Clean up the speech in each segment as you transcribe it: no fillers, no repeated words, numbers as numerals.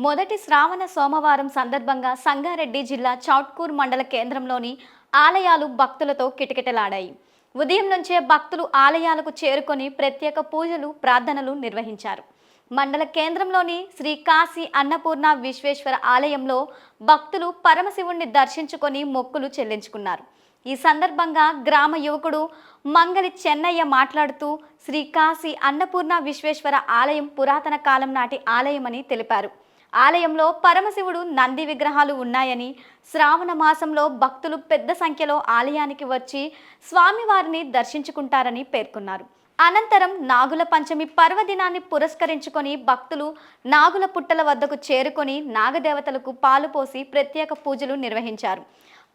మొదటి శ్రావణ సోమవారం సందర్భంగా సంగారెడ్డి జిల్లా చౌట్కూర్ మండల కేంద్రంలోని ఆలయాలు భక్తులతో కిటకిటలాడాయి. ఉదయం నుంచే భక్తులు ఆలయాలకు చేరుకొని ప్రత్యేక పూజలు, ప్రార్థనలు నిర్వహించారు. మండల కేంద్రంలోని శ్రీ కాశీ అన్నపూర్ణ విశ్వేశ్వర ఆలయంలో భక్తులు పరమశివుణ్ణి దర్శించుకొని మొక్కులు చెల్లించుకున్నారు. ఈ సందర్భంగా గ్రామ యువకుడు మంగలి చెన్నయ్య మాట్లాడుతూ శ్రీ కాశీ అన్నపూర్ణ విశ్వేశ్వర ఆలయం పురాతన కాలం నాటి ఆలయమని తెలిపారు. ఆలయంలో పరమశివుడు, నంది విగ్రహాలు ఉన్నాయని, శ్రావణ మాసంలో భక్తులు పెద్ద సంఖ్యలో ఆలయానికి వచ్చి స్వామివారిని దర్శించుకుంటారని పేర్కొన్నారు. అనంతరం నాగుల పంచమి పర్వదినాన్ని పురస్కరించుకొని భక్తులు నాగుల పుట్టల వద్దకు చేరుకొని నాగదేవతలకు పాలు పోసి ప్రత్యేక పూజలు నిర్వహించారు.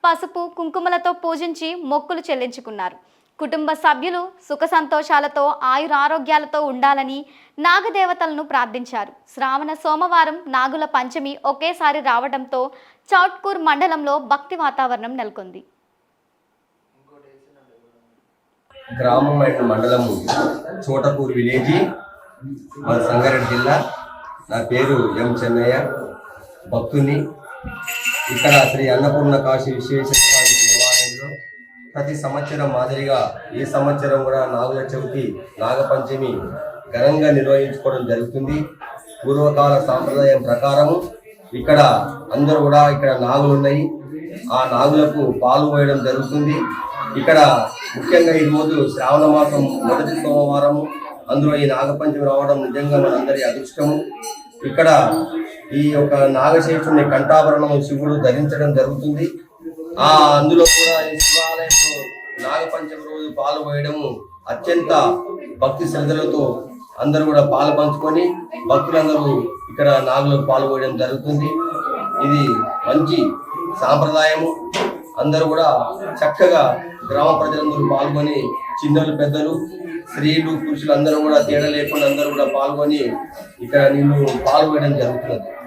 పసుపు, కుంకుమలతో పూజించి మొక్కులు చెల్లించుకున్నారు. కుటుంబ సభ్యులు సుఖ సంతోషాలతో ఆయురారోగ్యాలతో ఉండాలని నాగదేవతలను ప్రార్థించారు. శ్రావణ సోమవారం నాగుల పంచమి ఒకేసారి రావడంతో చౌట్కూర్ మండలంలో భక్తి వాతావరణం నెలకొంది. గ్రామం అండ్ మండలము చోటకూరు విలేజీ, మన సంగారెడ్డి జిల్లా. నా పేరు ఎం చెన్నయ్య, భక్తుని. ఇక్కడ శ్రీ అన్నపూర్ణ కాశీ విశ్వేశ్వర స్వామి దేవాలయంలో ప్రతి సంవత్సరం మాదిరిగా ఈ సంవత్సరం కూడా నాగుల చవితి, నాగపంచమి ఘనంగా నిర్వహించుకోవడం జరుగుతుంది. పూర్వకాల సాంప్రదాయం ప్రకారము ఇక్కడ అందరూ కూడా ఇక్కడ నాగులు ఉన్నాయి, ఆ నాగులకు పాలు పోయడం జరుగుతుంది. ఇక్కడ ముఖ్యంగా ఈరోజు శ్రావణ మాసం మొదటి సోమవారము, అందులో ఈ నాగపంచమి రావడం నిజంగా మనందరి అదృష్టము. ఇక్కడ ఈ యొక్క నాగశేషుని కంఠాభరణము శివుడు ధరించడం జరుగుతుంది. అందులో కూడా ఈ శివాలయంలో నాగపంచమి రోజు పాలు పోయడము అత్యంత భక్తి శ్రద్ధలతో అందరూ కూడా పాలు పంచుకొని భక్తులందరూ ఇక్కడ నాగులకు పాలు పోయడం జరుగుతుంది. ఇది మంచి సాంప్రదాయము. అందరూ కూడా చక్కగా గ్రామ ప్రజలందరూ పాల్గొని, చిన్నలు, పెద్దలు, స్త్రీలు, పురుషులు అందరూ కూడా తేడా లేకుండా అందరూ కూడా పాల్గొని ఇక్కడ నిన్ను పాల్గొనడం జరుగుతున్నది.